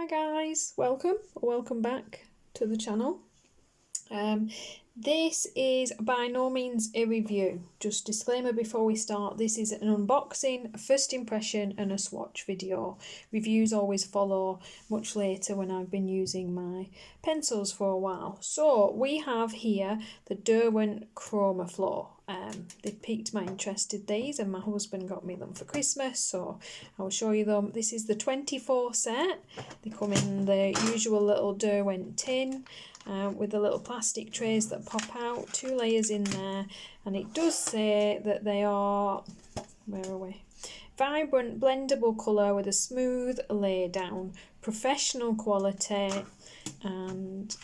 guys, welcome back to the channel. This is by no means a review, just disclaimer before we start, this is an unboxing, a first impression and a swatch video. Reviews always follow much later when I've been using my pencils for a while. So we have here the Derwent Chromaflow. They piqued my interest in these and my husband got me them for Christmas, so I'll show you them. This is the 24 set. They come in the usual little Derwent tin with the little plastic trays that pop out, 2 layers in there, and it does say that they are, where are we? Vibrant blendable colour with a smooth lay down, professional quality, and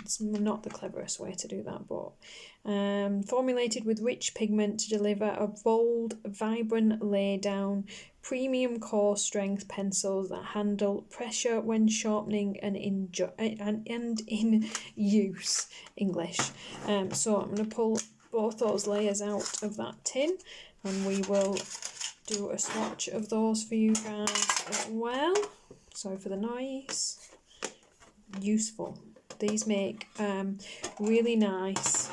it's not the cleverest way to do that, but formulated with rich pigment to deliver a bold, vibrant lay down, premium core strength pencils that handle pressure when sharpening and in use. English. So I'm going to pull both those layers out of that tin and we will do a swatch of those for you guys as well. Sorry for the noise. Useful. These make really nice.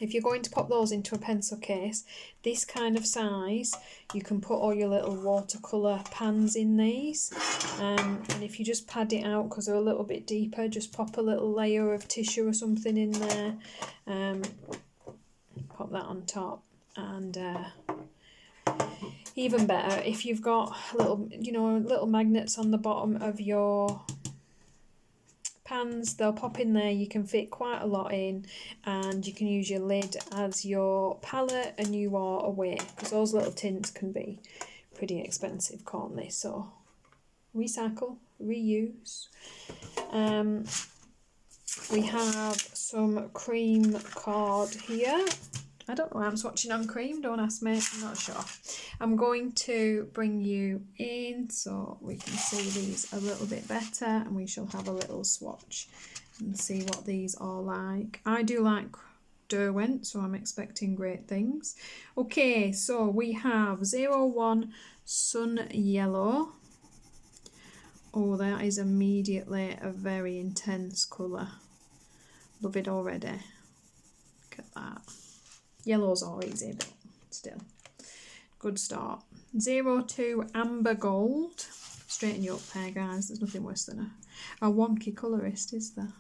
If you're going to pop those into a pencil case, this kind of size, you can put all your little watercolour pans in these. And if you just pad it out, because they're a little bit deeper, just pop a little layer of tissue or something in there. Pop that on top. And even better, if you've got little magnets on the bottom of your pans, they'll pop in there. You can fit quite a lot in and you can use your lid as your palette and you are away, because those little tins can be pretty expensive, can't they? So recycle, reuse. We have some cream card here. I don't know why I'm swatching on cream, don't ask me, I'm not sure. I'm going to bring you in so we can see these a little bit better and we shall have a little swatch and see what these are like. I do like Derwent, so I'm expecting great things. Okay, so we have 01 Sun Yellow. Oh, that is immediately a very intense colour. Love it already. Look at that. Yellows are easy, but still. Good start. 02 Amber Gold. Straighten you up there, guys. There's nothing worse than a wonky colourist, is there?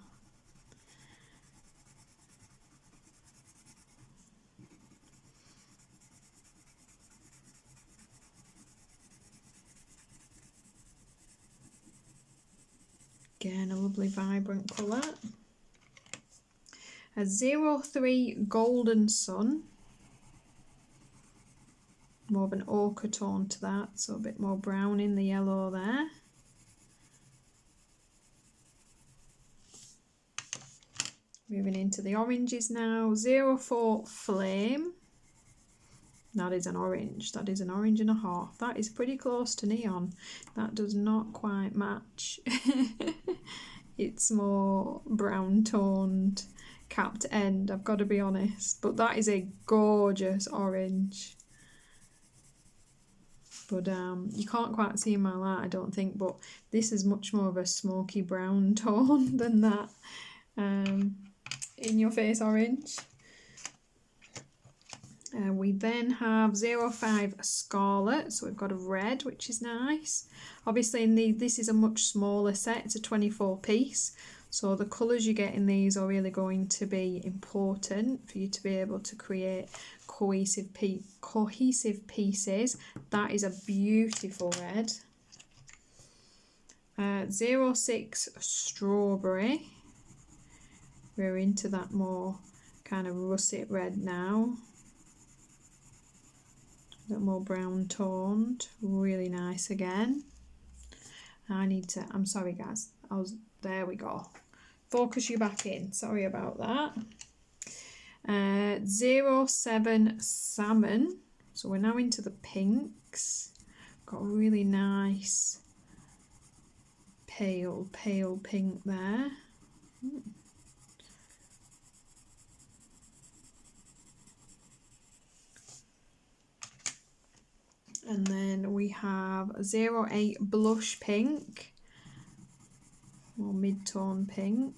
Again, a lovely vibrant colour. A 03 Golden Sun. More of an ochre tone to that, so a bit more brown in the yellow there. Moving into the oranges now. 04 Flame. That is an orange. That is an orange and a half. That is pretty close to neon. That does not quite match. It's more brown toned, capped end, I've got to be honest. But that is a gorgeous orange. But you can't quite see in my light, I don't think, but this is much more of a smoky brown tone than that in your face orange. We then have 05 Scarlet, so we've got a red, which is nice. Obviously this is a much smaller set, it's a 24 piece, so the colours you get in these are really going to be important for you to be able to create cohesive pieces. That is a beautiful red. 06 Strawberry. We're into that more kind of russet red now. A bit more brown toned. Really nice again. I'm sorry guys, there we go. Focus you back in, sorry about that. 07 Salmon, so we're now into the pinks. Got a really nice pale pink there. And then we have 08 Blush Pink. more mid-tone pink.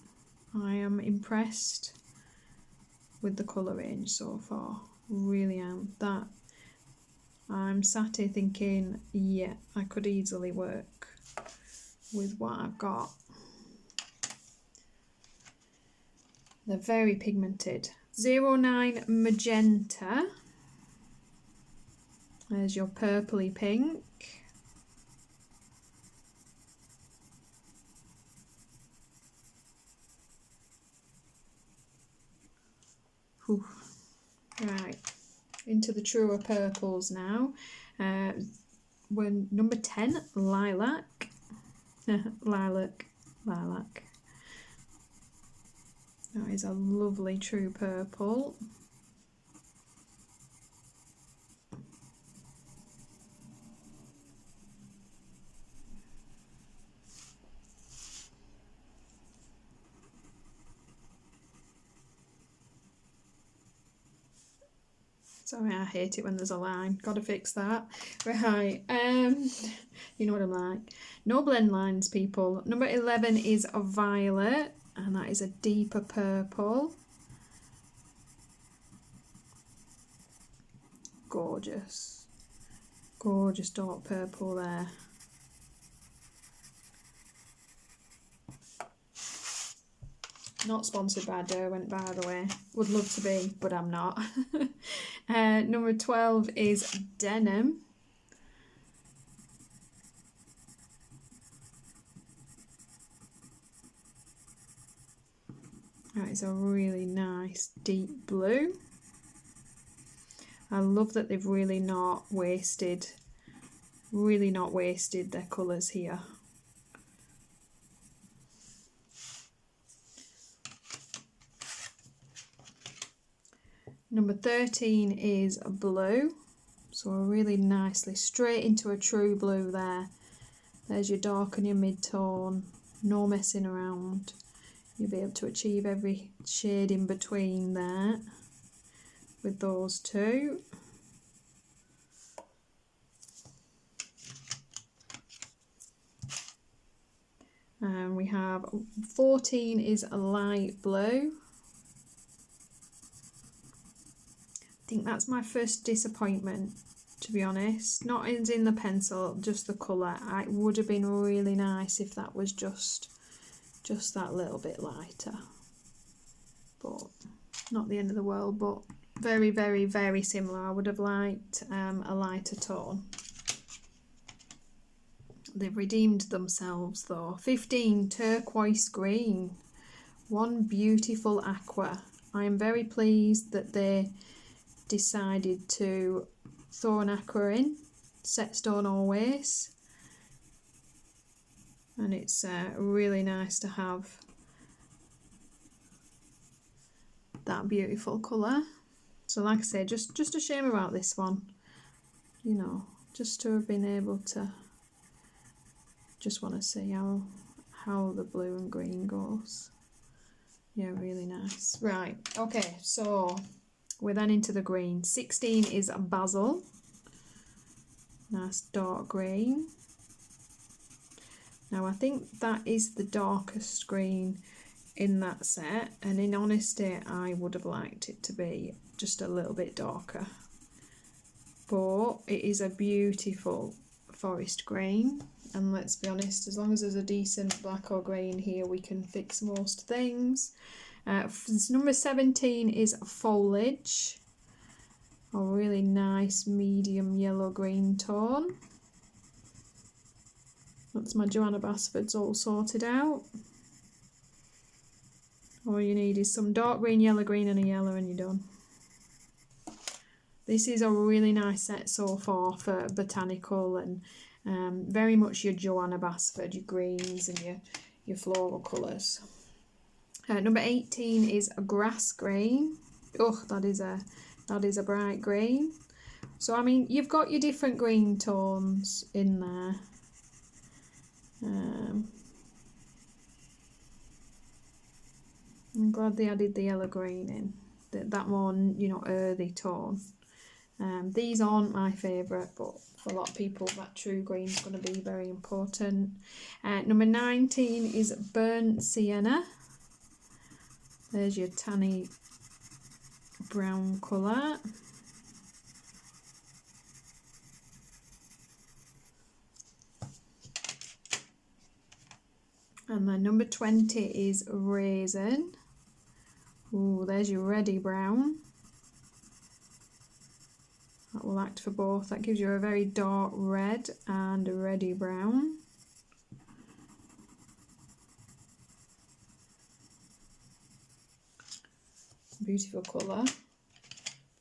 I am impressed with the colour range so far, really am. That I'm sat here thinking, yeah, I could easily work with what I've got. They're very pigmented. 09 Magenta. There's your purpley pink. Whew. Right, into the truer purples now. We're number 10, Lilac. Lilac. That is a lovely true purple. Sorry, I hate it when there's a line. Gotta fix that. Right, you know what I'm like. No blend lines, people. Number 11 is a Violet, and that is a deeper purple. Gorgeous. Gorgeous dark purple there. Not sponsored by Derwent, by the way. Would love to be, but I'm not. Number 12 is Denim. That is a really nice deep blue. I love that they've really not wasted their colours here. Number 13 is a blue, so really nicely straight into a true blue there. There's your dark and your mid-tone, no messing around. You'll be able to achieve every shade in between there with those two. And we have 14 is a light blue. I think that's my first disappointment, to be honest. Not as in the pencil, just the colour. It would have been really nice if that was just that little bit lighter. But not the end of the world, but very, very, very similar. I would have liked a lighter tone. They've redeemed themselves though. 15, turquoise green. One beautiful aqua. I am very pleased that they decided to throw an aqua in, set stone always, and it's really nice to have that beautiful colour. So like I say, just a shame about this one, you know, just to have been able to just want to see how the blue and green goes. Yeah, really nice. Right, okay, so we're then into the green. 16 is a Basil. Nice dark green. Now I think that is the darkest green in that set, and in honesty I would have liked it to be just a little bit darker. But it is a beautiful forest green, and let's be honest, as long as there's a decent black or grey in here, we can fix most things. Number 17 is Foliage, a really nice medium yellow green tone. That's my Joanna Basford's all sorted out. All you need is some dark green, yellow green and a yellow and you're done. This is a really nice set so far for botanical and very much your Joanna Basford, your greens and your floral colours. Number 18 is a grass green. Oh, that is a bright green. So I mean, you've got your different green tones in there. I'm glad they added the yellow green in, that more, you know, earthy tone. These aren't my favourite, but for a lot of people that true green is going to be very important. Number 19 is Burnt Sienna. There's your tanny brown colour. And then number 20 is Raisin. Ooh, there's your reddy brown. That will act for both. That gives you a very dark red and a reddy brown. Beautiful colour.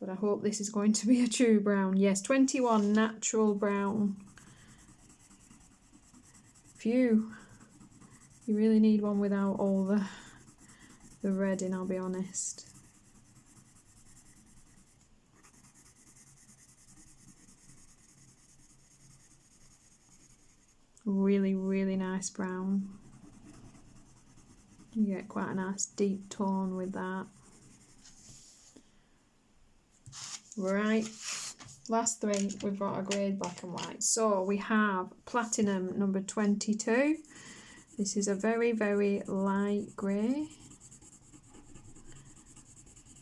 But I hope this is going to be a true brown. Yes, 21 natural brown. Phew. You really need one without all the red in, I'll be honest. Really, really nice brown. You get quite a nice deep tone with that. Right, last three, we've got a grey, black and white. So we have Platinum number 22. This is a very, very light grey.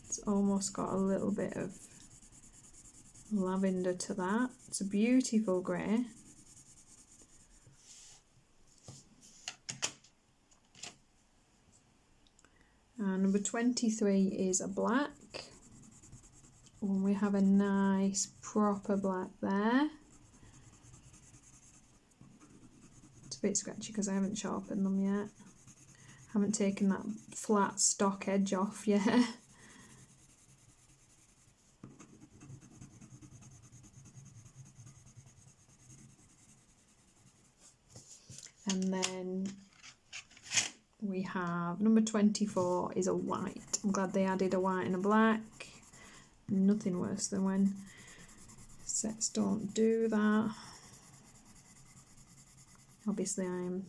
It's almost got a little bit of lavender to that. It's a beautiful grey. Number 23 is a black. And we have a nice proper black there. It's a bit scratchy because I haven't sharpened them yet. Haven't taken that flat stock edge off yet. And then we have number 24 is a white. I'm glad they added a white and a black. Nothing worse than when sets don't do that. Obviously I am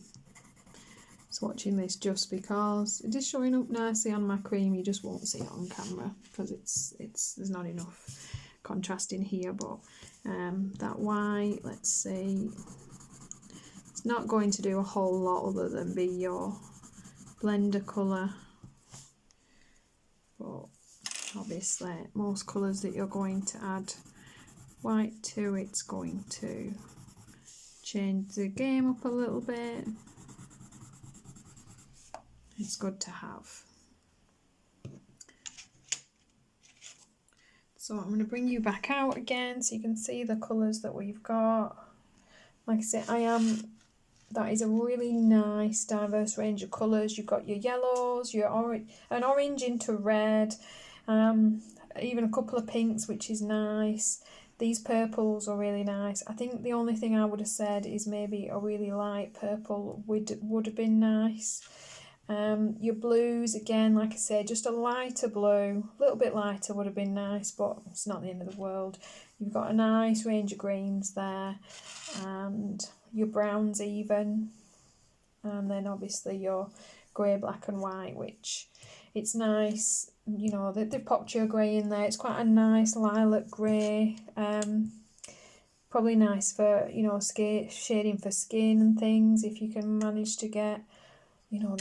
swatching this just because it is showing up nicely on my cream. You just won't see it on camera because there's not enough contrast in here. But that white, let's see, it's not going to do a whole lot other than be your blender colour. But obviously most colours that you're going to add white to, it's going to change the game up a little bit. It's good to have. So I'm going to bring you back out again so you can see the colours that we've got. Like I said, that is a really nice diverse range of colours. You've got your yellows, an orange into red, even a couple of pinks, which is nice. These purples are really nice. I think the only thing I would have said is maybe a really light purple would have been nice. Your blues, again, like I said, just a lighter blue, a little bit lighter would have been nice, but it's not the end of the world. You've got a nice range of greens there, and your browns even, and then obviously your grey, black and white, which it's nice, you know, they've popped your grey in there. It's quite a nice lilac grey, probably nice for, you know, shading for skin and things, if you can manage to get, you know,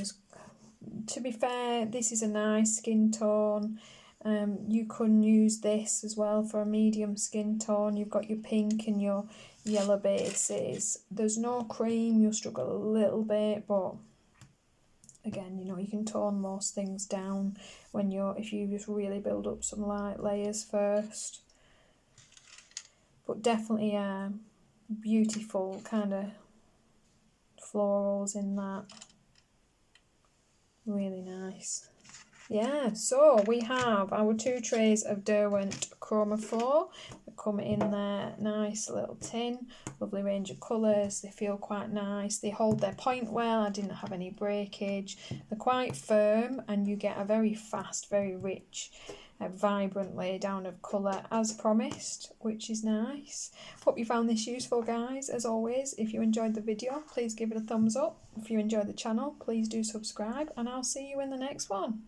to be fair, this is a nice skin tone. You can use this as well for a medium skin tone. You've got your pink and your yellow bases. There's no cream, you'll struggle a little bit, but again, you know, you can tone most things down if you just really build up some light layers first. But definitely beautiful kind of florals in that. Really nice. Yeah, so we have our 2 trays of Derwent Chromaflow that come in their nice little tin. Lovely range of colours. They feel quite nice. They hold their point well. I didn't have any breakage. They're quite firm, and you get a very fast, very rich, vibrant lay down of colour as promised, which is nice. Hope you found this useful, guys. As always, if you enjoyed the video, please give it a thumbs up. If you enjoyed the channel, please do subscribe, and I'll see you in the next one.